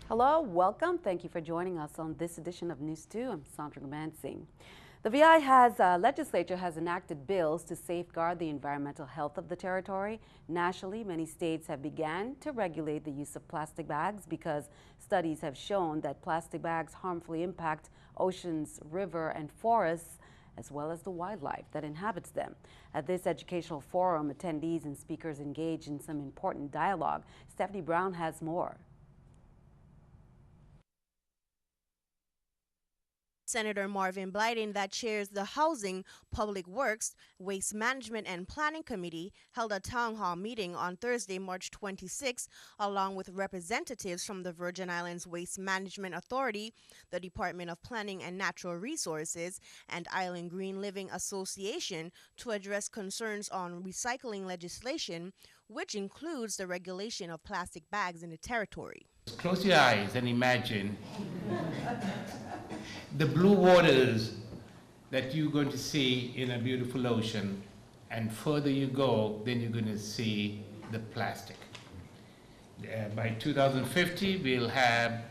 Hello, welcome. Thank you for joining us on this edition of News 2. I'm Sandra Gamansing. The legislature has enacted bills to safeguard the environmental health of the territory. Nationally, many states have begun to regulate the use of plastic bags because studies have shown that plastic bags harmfully impact oceans, river, and forests, as well as the wildlife that inhabits them. At this educational forum, attendees and speakers engage in some important dialogue. Stephanie Brown has more. Senator Marvin Blyden, that chairs the Housing, Public Works, Waste Management and Planning Committee, held a town hall meeting on Thursday, March 26, along with representatives from the Virgin Islands Waste Management Authority, the Department of Planning and Natural Resources, and Island Green Living Association to address concerns on recycling legislation, which includes the regulation of plastic bags in the territory. Close your eyes and imagine the blue waters that you're going to see in a beautiful ocean, and further you go, then you're going to see the plastic. By 2050, we'll have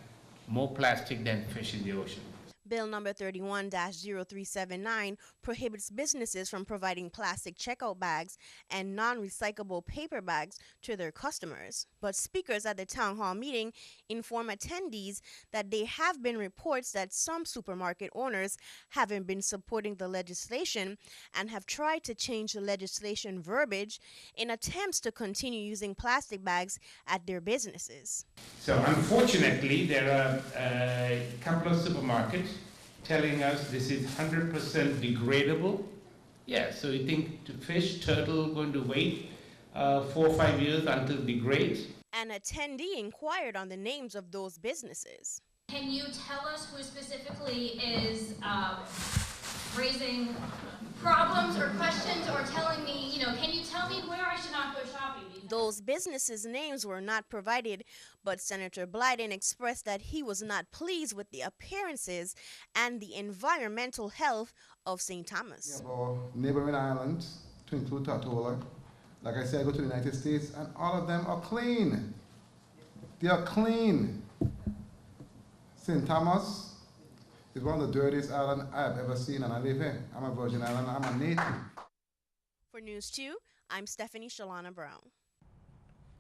more plastic than fish in the ocean. Bill number 31-0379 prohibits businesses from providing plastic checkout bags and non-recyclable paper bags to their customers. But speakers at the town hall meeting inform attendees that there have been reports that some supermarket owners haven't been supporting the legislation and have tried to change the legislation verbiage in attempts to continue using plastic bags at their businesses. So unfortunately, there are a couple of supermarkets telling us this is 100% degradable. Yeah, so you think the fish, turtle going to wait 4 or 5 years until it degrades? An attendee inquired on the names of those businesses. Can you tell us who specifically is raising problems or questions or telling me, can you tell me where I should not go shopping? Those businesses' names were not provided, but Senator Blyden expressed that he was not pleased with the appearances and the environmental health of St. Thomas. About neighboring islands, to include Tortola. Like I said, I go to the United States, and all of them are clean. They are clean. St. Thomas is one of the dirtiest islands I've ever seen, and I live here. I'm a Virgin Island, I'm a native. For News 2, I'm Stephanie Shalana Brown.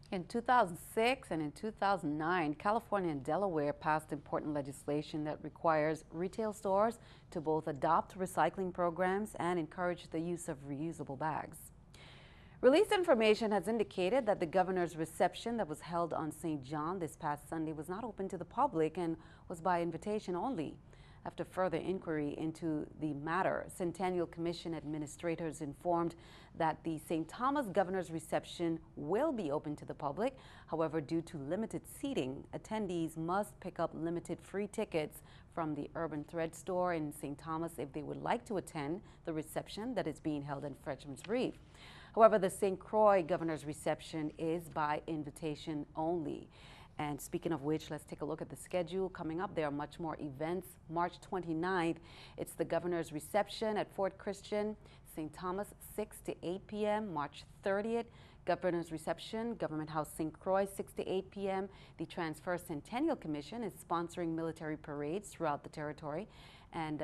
In 2006 and in 2009, California and Delaware passed important legislation that requires retail stores to both adopt recycling programs and encourage the use of reusable bags. Released information has indicated that the governor's reception that was held on St. John this past Sunday was not open to the public and was by invitation only. After further inquiry into the matter, Centennial Commission administrators informed that the St. Thomas Governor's reception will be open to the public. However, due to limited seating, attendees must pick up limited free tickets from the Urban Thread store in St. Thomas if they would like to attend the reception that is being held in Frenchman's Reef. However, the St. Croix Governor's reception is by invitation only. And speaking of which, let's take a look at the schedule coming up. There are much more events. March 29th, it's the governor's reception at Fort Christian, St. Thomas, 6 to 8 p.m. March 30th, governor's reception, Government House St. Croix, 6 to 8 p.m. The Transfer Centennial Commission is sponsoring military parades throughout the territory. And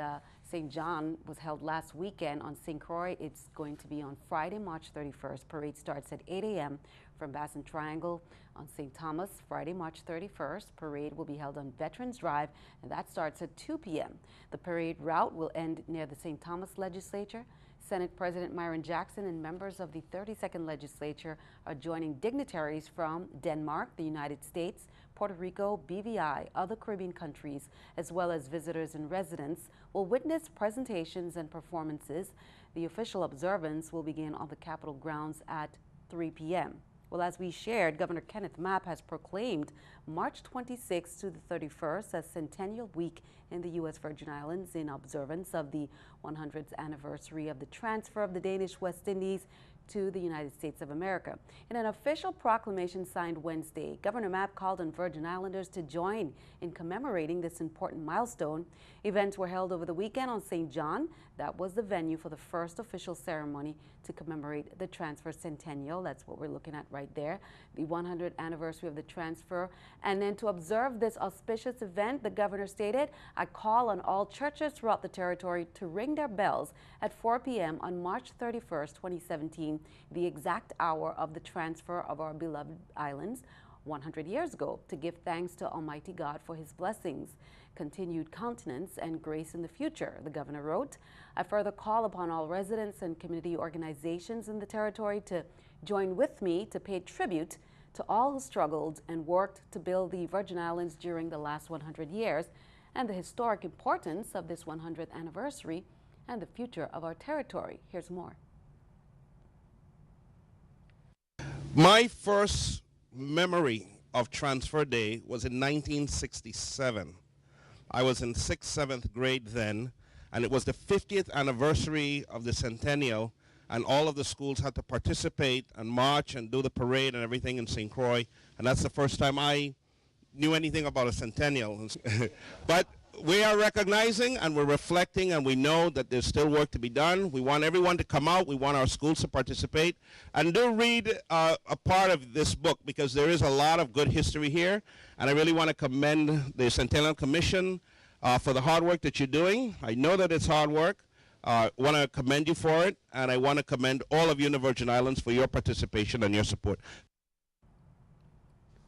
St. John was held last weekend. On St. Croix, it's going to be on Friday, March 31st. Parade starts at 8 a.m. from Bassin Triangle. On St. Thomas, Friday, March 31st, parade will be held on Veterans Drive, and that starts at 2 p.m. The parade route will end near the St. Thomas Legislature. Senate President Myron Jackson and members of the 32nd Legislature are joining dignitaries from Denmark, the United States, Puerto Rico, BVI, other Caribbean countries, as well as visitors and residents will witness presentations and performances. The official observance will begin on the Capitol grounds at 3 p.m. Well, as we shared, Governor Kenneth Mapp has proclaimed March 26th to the 31st as Centennial Week in the U.S. Virgin Islands in observance of the 100th anniversary of the transfer of the Danish West Indies to the United States of America. In an official proclamation signed Wednesday, Governor Mapp called on Virgin Islanders to join in commemorating this important milestone. Events were held over the weekend on St. John That was the venue for the first official ceremony to commemorate the transfer centennial. That's what we're looking at right there, the 100th anniversary of the transfer. And then to observe this auspicious event, the governor stated, "I call on all churches throughout the territory to ring their bells at 4 p.m. on March 31st, 2017, the exact hour of the transfer of our beloved islands 100 years ago, to give thanks to Almighty God for his blessings, continued countenance, and grace in the future," the governor wrote. "I further call upon all residents and community organizations in the territory to join with me to pay tribute to all who struggled and worked to build the Virgin Islands during the last 100 years and the historic importance of this 100th anniversary and the future of our territory." Here's more. My first memory of Transfer Day was in 1967. I was in 6th, 7th grade then, and it was the 50th anniversary of the centennial, and all of the schools had to participate and march and do the parade and everything in St. Croix, and that's the first time I knew anything about a centennial. But we are recognizing and we're reflecting, and we know that there's still work to be done. We want everyone to come out. We want our schools to participate. And do read a part of this book, because there is a lot of good history here. And I really want to commend the Centennial Commission for the hard work that you're doing. I know that it's hard work. I want to commend you for it. And I want to commend all of you in the Virgin Islands for your participation and your support.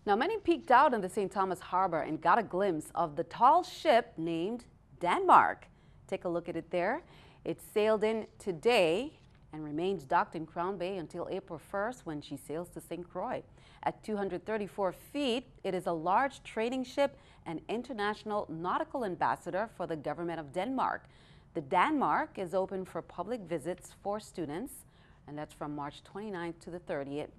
Now, many peeked out in the St. Thomas Harbor and got a glimpse of the tall ship named Denmark. Take a look at it there. It sailed in today and remains docked in Crown Bay until April 1st, when she sails to St. Croix. At 234 feet, it is a large trading ship and international nautical ambassador for the government of Denmark. The Denmark is open for public visits for students, and that's from March 29th to the 30th.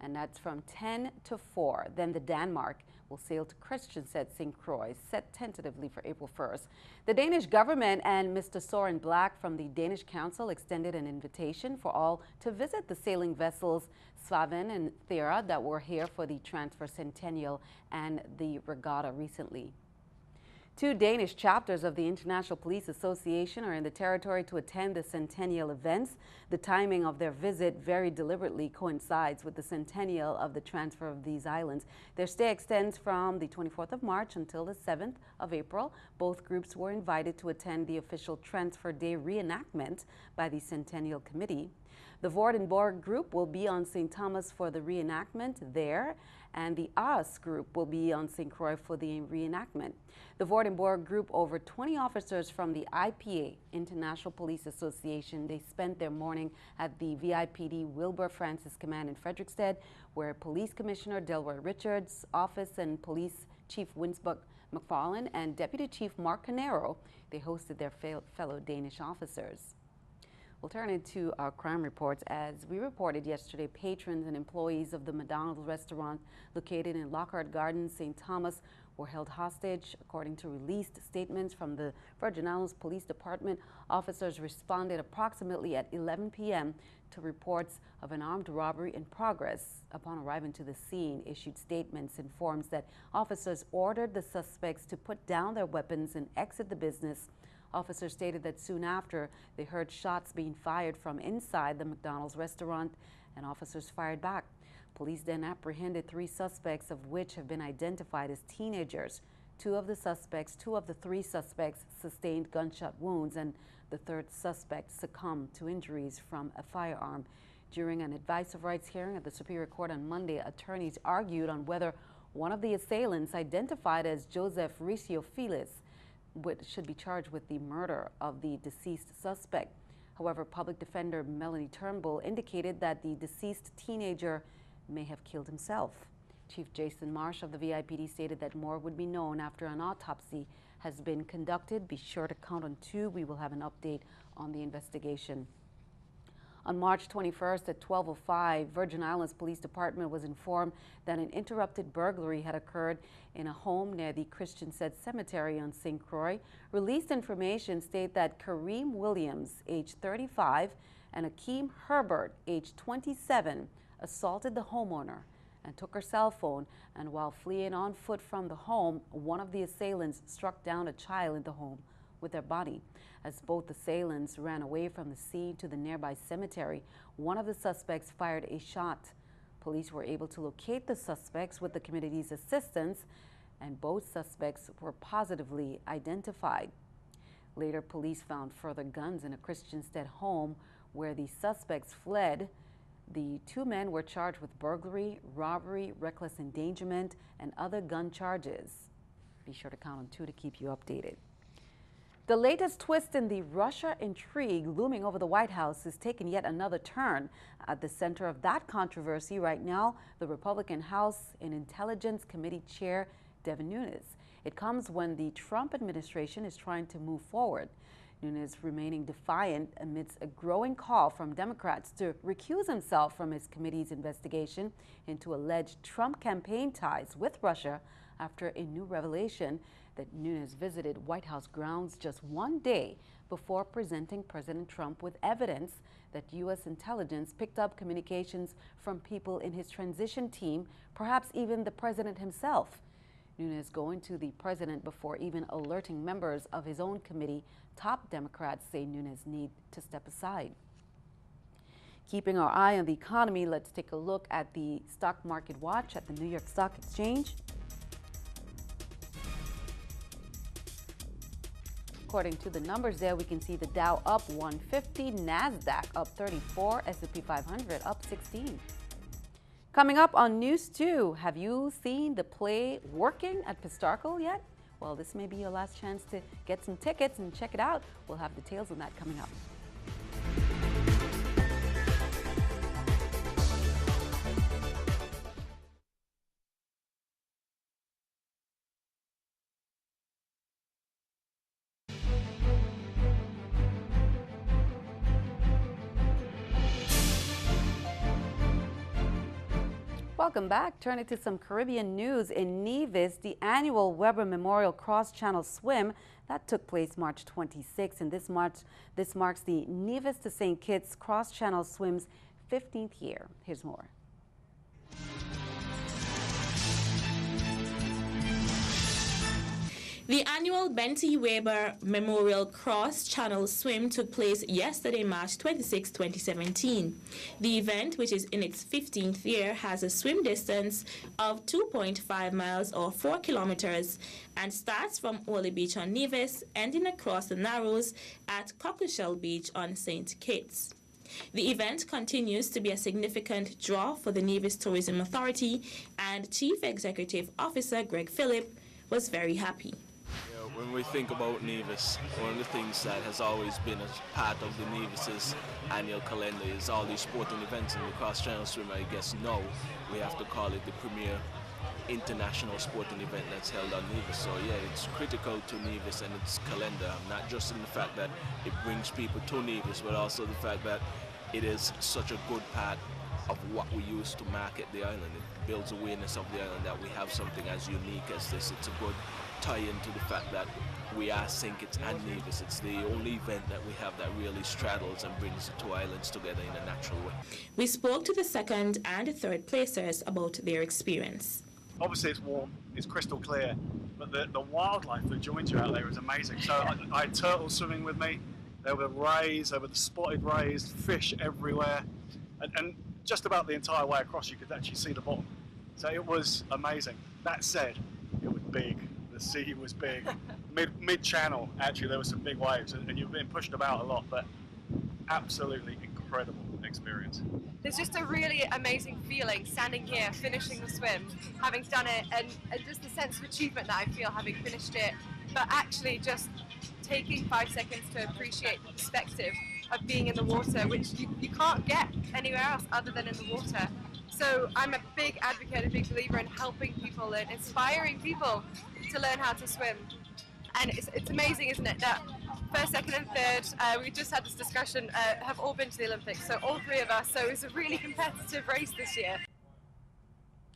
And that's from 10 to 4. Then the Denmark will sail to Christiansted St. Croix, set tentatively for April 1st. The Danish government and Mr. Soren Black from the Danish Council extended an invitation for all to visit the sailing vessels Svaven and Thera that were here for the transfer centennial and the Regatta recently. 2 Danish chapters of the International Police Association are in the territory to attend the centennial events. The timing of their visit very deliberately coincides with the centennial of the transfer of these islands. Their stay extends from the 24th of March until the 7th of April. Both groups were invited to attend the official Transfer Day reenactment by the Centennial Committee. The Vordenborg group will be on St. Thomas for the reenactment there, and the AS group will be on St. Croix for the reenactment. The Vordenborg group, over 20 officers from the IPA, International Police Association, they spent their morning at the VIPD Wilbur Francis Command in Frederiksted, where Police Commissioner Delroy Richards' office and Police Chief Winsbuck McFarlane and Deputy Chief Mark Canero, they hosted their fellow Danish officers. We'll turn into our crime reports. As we reported yesterday, patrons and employees of the McDonald's restaurant located in Lockhart Gardens, St. Thomas, were held hostage. According to released statements from the Virgin Islands Police Department, officers responded approximately at 11 p.m. to reports of an armed robbery in progress. Upon arriving to the scene, issued statements informs that officers ordered the suspects to put down their weapons and exit the business. Officers stated that soon after, they heard shots being fired from inside the McDonald's restaurant, and officers fired back. Police then apprehended 3 suspects, of which have been identified as teenagers. 2 of the 3 suspects sustained gunshot wounds, and the 3rd suspect succumbed to injuries from a firearm. During an advice of rights hearing at the Superior Court on Monday, attorneys argued on whether one of the assailants, identified as Joseph Ricio Felix, should be charged with the murder of the deceased suspect. However, Public Defender Melanie Turnbull indicated that the deceased teenager may have killed himself. Chief Jason Marsh of the VIPD stated that more would be known after an autopsy has been conducted. Be sure to count on 2. We will have an update on the investigation. On March 21st at 12:05, Virgin Islands Police Department was informed that an interrupted burglary had occurred in a home near the Christiansted Cemetery on St. Croix. Released information state that Kareem Williams, age 35, and Akeem Herbert, age 27, assaulted the homeowner and took her cell phone, and while fleeing on foot from the home, one of the assailants struck down a child in the home with their body. As both assailants ran away from the scene to the nearby cemetery, one of the suspects fired a shot. Police were able to locate the suspects with the community's assistance, and both suspects were positively identified. Later, police found further guns in a Christiansted home where the suspects fled. The two men were charged with burglary, robbery, reckless endangerment, and other gun charges. Be sure to count on 2 to keep you updated. The latest twist in the Russia intrigue looming over the White House has taken yet another turn. At the center of that controversy right now, the Republican House and Intelligence Committee Chair Devin Nunes. It comes when the Trump administration is trying to move forward. Nunes remaining defiant amidst a growing call from Democrats to recuse himself from his committee's investigation into alleged Trump campaign ties with Russia after a new revelation that Nunes visited White House grounds just one day before presenting President Trump with evidence that U.S. intelligence picked up communications from people in his transition team, perhaps even the president himself. Nunes going to the president before even alerting members of his own committee. Top Democrats say Nunes need to step aside. Keeping our eye on the economy, let's take a look at the stock market watch at the New York Stock Exchange. According to the numbers there, we can see the Dow up 150, NASDAQ up 34, S&P 500 up 16. Coming up on News 2, have you seen the play working at Pistarckle yet? Well, this may be your last chance to get some tickets and check it out. We'll have details on that coming up. Welcome back. Turning to some Caribbean news. In Nevis, the annual Weber Memorial Cross-Channel Swim that took place March 26, and this marks the Nevis to St. Kitts Cross-Channel Swim's 15th year. Here's more. The annual Benty Weber Memorial Cross-Channel Swim took place yesterday, March 26, 2017. The event, which is in its 15th year, has a swim distance of 2.5 miles or 4 kilometers and starts from Orley Beach on Nevis, ending across the Narrows at Cockleshell Beach on St. Kitts. The event continues to be a significant draw for the Nevis Tourism Authority, and Chief Executive Officer Greg Phillip was very happy. When we think about Nevis, one of the things that has always been a part of the Nevis's annual calendar is all these sporting events, and the cross-channel swim, I guess now we have to call it the premier international sporting event that's held on Nevis. So yeah, it's critical to Nevis and its calendar, not just in the fact that it brings people to Nevis, but also the fact that it is such a good part of what we use to market the island. It builds awareness of the island that we have something as unique as this. It's a good tie into the fact that we are St. Kitts and Nevis. It's the only event that we have that really straddles and brings the two islands together in a natural way. We spoke to the second and third placers about their experience. Obviously it's warm, it's crystal clear, but the wildlife that joins you out there is amazing. So I had turtles swimming with me, there were rays, there were the spotted rays, fish everywhere, and just about the entire way across you could actually see the bottom. So it was amazing. That said, it was big. The sea was big. Mid-channel, actually, there were some big waves, and you've been pushed about a lot, but absolutely incredible experience. There's just a really amazing feeling standing here, finishing the swim, having done it, and just the sense of achievement that I feel having finished it, but actually just taking 5 seconds to appreciate the perspective of being in the water, which you can't get anywhere else other than in the water. So I'm a big advocate, a big believer in helping people and inspiring people to learn how to swim. And it's amazing, isn't it, that first, second and third, we just had this discussion, have all been to the Olympics, so all three of us, so it's a really competitive race this year.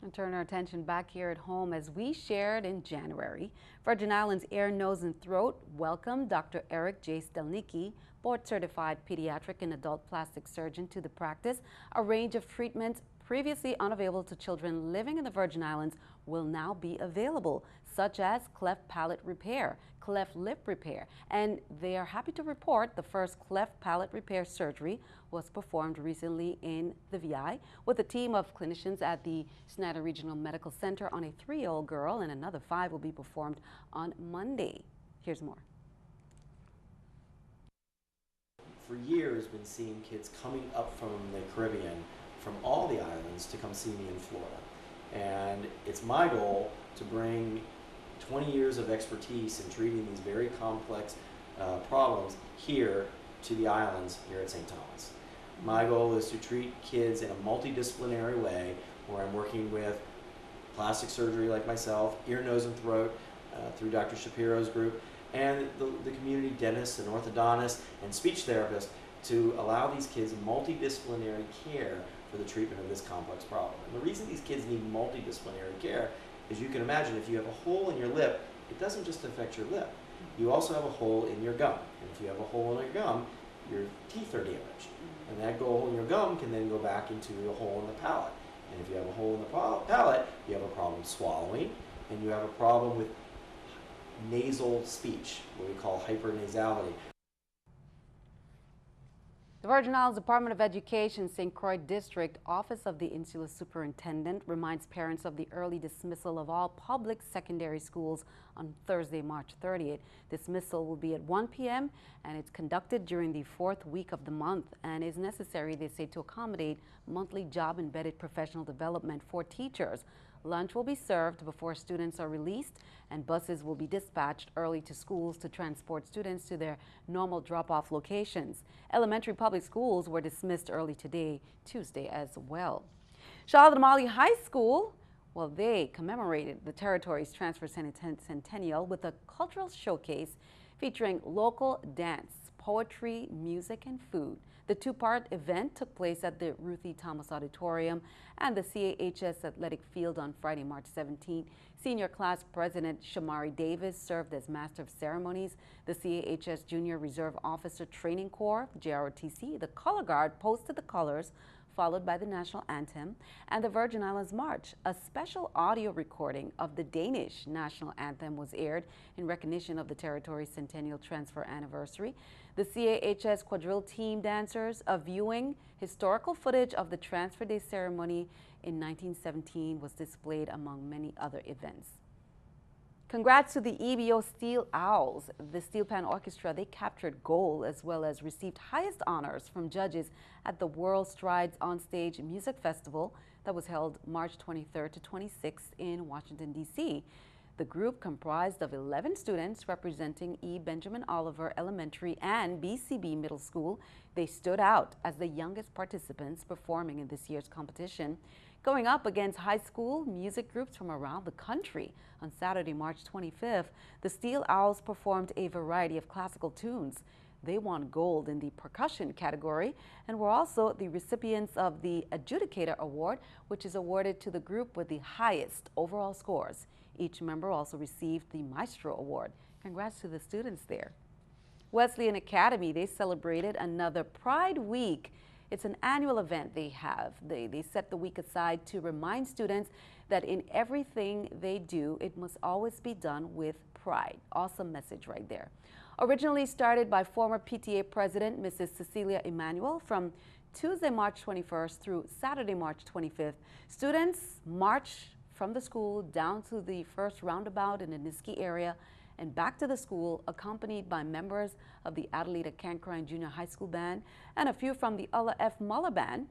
And turn our attention back here at home. As we shared in January, Virgin Islands Ear, Nose and Throat welcomed Dr. Eric J. Stelnicki, board-certified pediatric and adult plastic surgeon, to the practice. A range of treatments previously unavailable to children living in the Virgin Islands will now be available, such as cleft palate repair, cleft lip repair, and they are happy to report the first cleft palate repair surgery was performed recently in the VI with a team of clinicians at the Snyder Regional Medical Center on a 3-year-old girl, and another 5 will be performed on Monday. Here's more. For years, been seeing kids coming up from the Caribbean, from all the islands, to come see me in Florida. And it's my goal to bring 20 years of expertise in treating these very complex problems here to the islands here at St. Thomas. My goal is to treat kids in a multidisciplinary way, where I'm working with plastic surgery like myself, ear, nose, and throat through Dr. Shapiro's group, and the community dentists and orthodontists and speech therapists to allow these kids multidisciplinary care for the treatment of this complex problem. And the reason these kids need multidisciplinary care is, you can imagine, if you have a hole in your lip, it doesn't just affect your lip. You also have a hole in your gum. And if you have a hole in your gum, your teeth are damaged. And that hole in your gum can then go back into a hole in the palate. And if you have a hole in the palate, you have a problem swallowing, and you have a problem with nasal speech, what we call hypernasality. The Virgin Islands Department of Education, St. Croix District Office of the Insular Superintendent reminds parents of the early dismissal of all public secondary schools on Thursday, March 30th. Dismissal will be at 1 p.m. and it's conducted during the 4th week of the month and is necessary, they say, to accommodate monthly job-embedded professional development for teachers. Lunch will be served before students are released, and buses will be dispatched early to schools to transport students to their normal drop-off locations. Elementary public schools were dismissed early today, Tuesday, as well. Charlotte Amalie High School, well, they commemorated the territory's transfer centennial with a cultural showcase featuring local dance, poetry, music, and food. The two-part event took place at the Ruthie Thomas Auditorium and the CHS Athletic Field on Friday, March 17. Senior class president Shamari Davis served as master of ceremonies. The CHS Junior Reserve Officer Training Corps, JROTC, the color guard posted the colors, followed by the national anthem and the Virgin Islands March. A special audio recording of the Danish national anthem was aired in recognition of the territory's centennial transfer anniversary. The CAHS quadrille team dancers, a viewing historical footage of the transfer day ceremony in 1917 was displayed among many other events. Congrats to the EBO Steel Owls. The Steel Pan Orchestra, they captured gold as well as received highest honors from judges at the World Strides Onstage Music Festival that was held March 23rd to 26th in Washington, D.C. The group comprised of 11 students representing E. Benjamin Oliver Elementary and BCB Middle School. They stood out as the youngest participants performing in this year's competition, going up against high school music groups from around the country. On Saturday, March 25th, the Steel Owls performed a variety of classical tunes. They won gold in the percussion category and were also the recipients of the Adjudicator Award, which is awarded to the group with the highest overall scores. Each member also received the Maestro Award. Congrats to the students there. Wesleyan Academy, they celebrated another Pride Week. It's an annual event they have. They set the week aside to remind students that in everything they do, it must always be done with pride. Awesome message right there. Originally started by former PTA President Mrs. Cecilia Emanuel, from Tuesday, March 21st through Saturday, March 25th, students march from the school down to the first roundabout in the Niski area and back to the school, accompanied by members of the Adelita Cancrine Junior High School Band and a few from the Ulla F. Muller Band.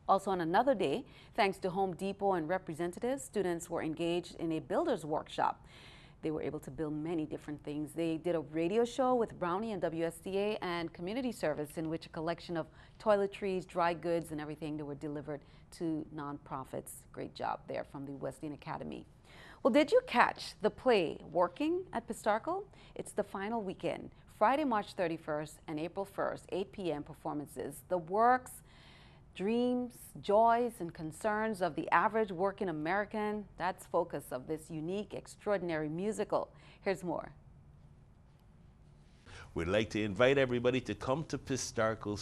Also on another day, thanks to Home Depot and representatives, students were engaged in a builder's workshop. They were able to build many different things. They did a radio show with Brownie and WSDA and community service in which a collection of toiletries, dry goods, and everything that were delivered to nonprofits. Great job there from the Wesleyan Academy. Well, did you catch the play Working at Pistarckle? It's the final weekend, Friday, March 31st and April 1st, 8 p.m. performances. The works, dreams, joys, and concerns of the average working American, that's focus of this unique, extraordinary musical. Here's more. We'd like to invite everybody to come to Pistarckle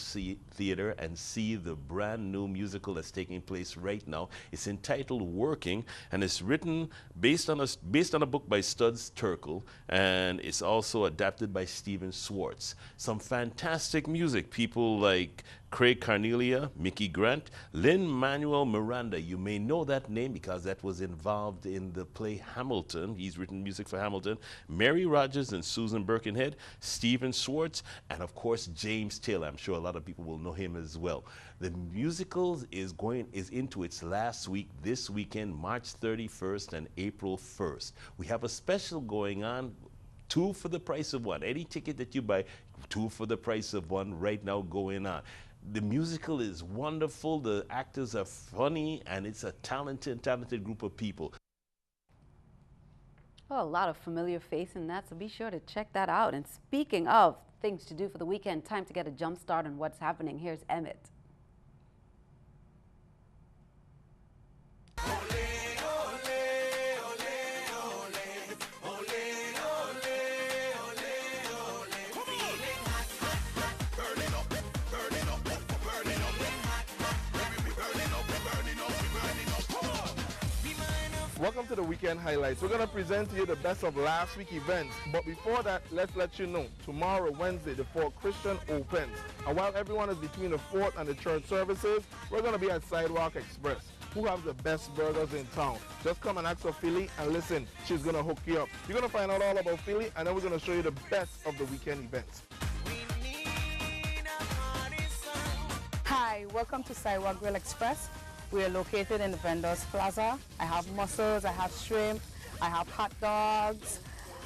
Theater and see the brand new musical that's taking place right now. It's entitled Working, and it's written based on a book by Studs Terkel, and it's also adapted by Stephen Schwartz. Some fantastic music. People like Craig Carnelia, Mickey Grant, Lin-Manuel Miranda. You may know that name because that was involved in the play Hamilton. He's written music for Hamilton. Mary Rogers and Susan Birkenhead, Stephen Schwartz, and of course James Taylor. I'm sure a lot of people will know him as well. The musical is into its last week this weekend, March 31st and April 1st. We have a special going on, 2 for the price of 1. Any ticket that you buy, 2 for the price of 1 right now going on. The musical is wonderful, the actors are funny, and it's a talented group of people. Oh, a lot of familiar face in that, so be sure to check that out. And speaking of things to do for the weekend, time to get a jump start on what's happening. Here's Emmett. Welcome to the weekend highlights. We're going to present to you the best of last week's events. But before that, let's let you know, tomorrow, Wednesday, the Fort Christian opens. And while everyone is between the Fort and the church services, we're going to be at Sidewalk Express, who have the best burgers in town. Just come and ask for Philly and listen, she's going to hook you up. You're going to find out all about Philly, and then we're going to show you the best of the weekend events. Hi, welcome to Sidewalk Grill Express. We are located in the Vendors Plaza. I have mussels, I have shrimp, I have hot dogs,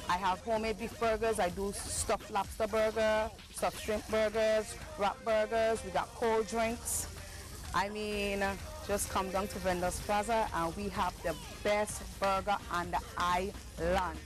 I have homemade beef burgers, I do stuffed lobster burger, stuffed shrimp burgers, wrap burgers, we got cold drinks. I mean, just come down to Vendors Plaza and we have the best burger on the island.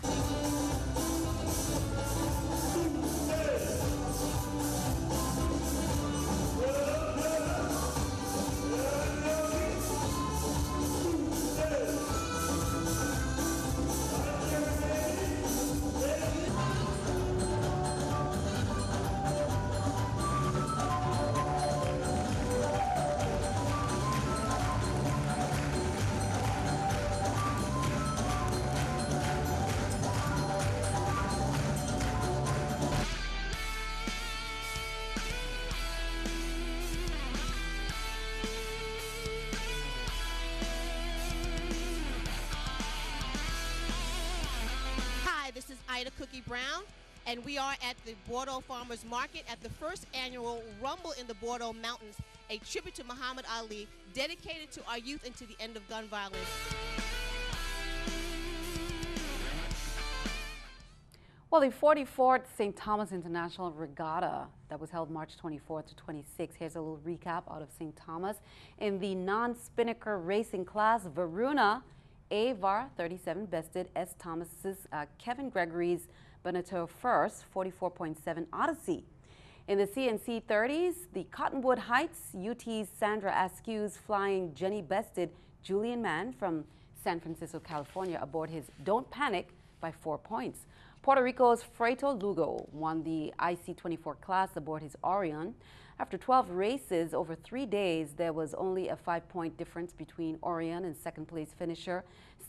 Cookie Brown, and we are at the Bordeaux Farmers Market at the first annual Rumble in the Bordeaux Mountains, a tribute to Muhammad Ali dedicated to our youth and to the end of gun violence. Well, the 44th St. Thomas International Regatta that was held March 24th to 26th. Here's a little recap out of St. Thomas. In the non-spinnaker racing class, Varuna Avar 37 bested S. Thomas's Kevin Gregory's Beneteau first 44.7 Odyssey. In the CNC 30s, the Cottonwood Heights UT's Sandra Askew's flying Jenny bested Julian Mann from San Francisco, California aboard his Don't Panic by 4 points. Puerto Rico's Freito Lugo won the IC-24 class aboard his Orion. After 12 races over 3 days, there was only a 5-point difference between Orion and second-place finisher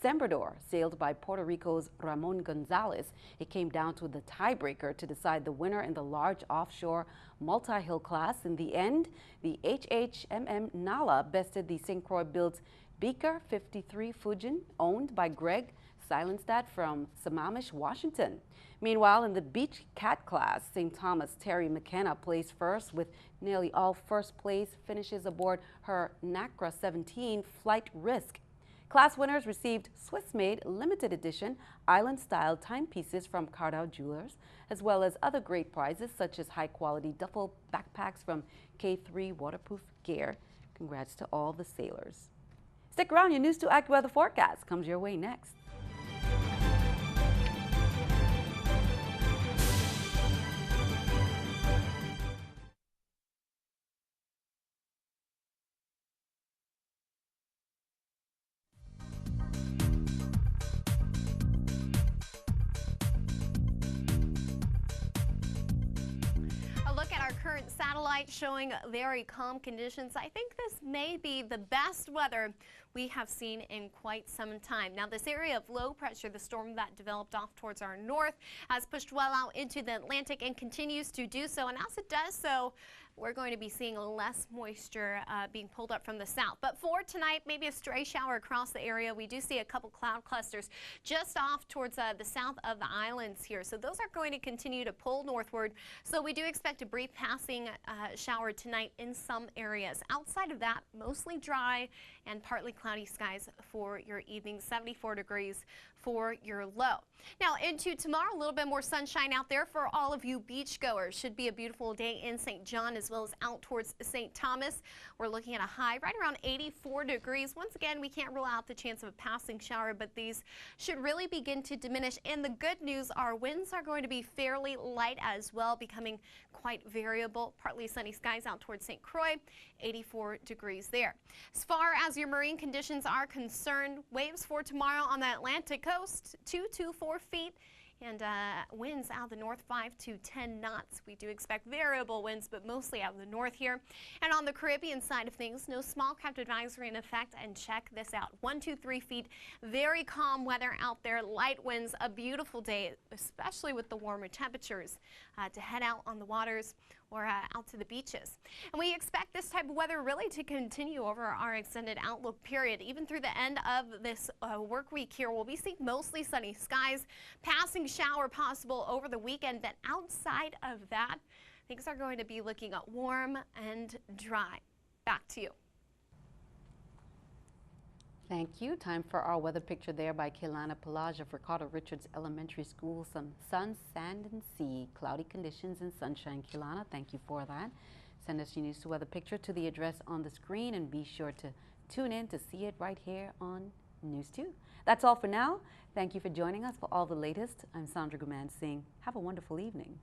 Sembrador, sailed by Puerto Rico's Ramon Gonzalez. It came down to the tiebreaker to decide the winner in the large offshore multi-hill class. In the end, the HHMM Nala bested the St. Croix-built Beaker 53 Fujin, owned by Greg Silenstad from Sammamish, Washington. Meanwhile, in the Beach Cat class, St. Thomas Terry McKenna placed first with nearly all first-place finishes aboard her NACRA 17 Flight Risk. Class winners received Swiss-made limited edition island-style timepieces from Cardau Jewelers, as well as other great prizes such as high-quality duffel backpacks from K3 Waterproof Gear. Congrats to all the sailors. Stick around, your News 2 AccuWeather forecast comes your way next. current satellite showing very calm conditions. I think this may be the best weather we have seen in quite some time. Now, this area of low pressure, the storm that developed off towards our north, has pushed well out into the Atlantic and continues to do so. And as it does so, we're going to be seeing less moisture being pulled up from the south. But for tonight, maybe a stray shower across the area. We do see a couple cloud clusters just off towards the south of the islands here. So those are going to continue to pull northward. So we do expect a brief passing shower tonight in some areas. Outside of that, mostly dry and partly cloudy skies for your evening, 74 degrees for your low. Now into tomorrow, a little bit more sunshine out there for all of you beachgoers. Should be a beautiful day in St. John as well as out towards St. Thomas. We're looking at a high right around 84 degrees. Once again, we can't rule out the chance of a passing shower, but these should really begin to diminish. And the good news, our winds are going to be fairly light as well, becoming quite variable. Partly sunny skies out towards St. Croix, 84 degrees there. As far as your marine conditions are concerned, waves for tomorrow on the Atlantic coast, 2 to 4 feet. And winds out of the north, 5 to 10 knots. We do expect variable winds, but mostly out of the north here. And on the Caribbean side of things, no small craft advisory in effect. And check this out, 1 to 3 feet. Very calm weather out there, light winds, a beautiful day, especially with the warmer temperatures to head out on the waters or out to the beaches. And we expect this type of weather really to continue over our extended outlook period. Even through the end of this work week here, we'll be seeing mostly sunny skies, passing shower possible over the weekend. But outside of that, things are going to be looking warm and dry. Back to you. Thank you. Time for our weather picture there by Kaylana Pelage of Ricardo Richards Elementary School. Some sun, sand, and sea. Cloudy conditions and sunshine. Kaylana, thank you for that. Send us your News 2 weather picture to the address on the screen, and be sure to tune in to see it right here on News 2. That's all for now. Thank you for joining us for all the latest. I'm Sandra Guman saying have a wonderful evening.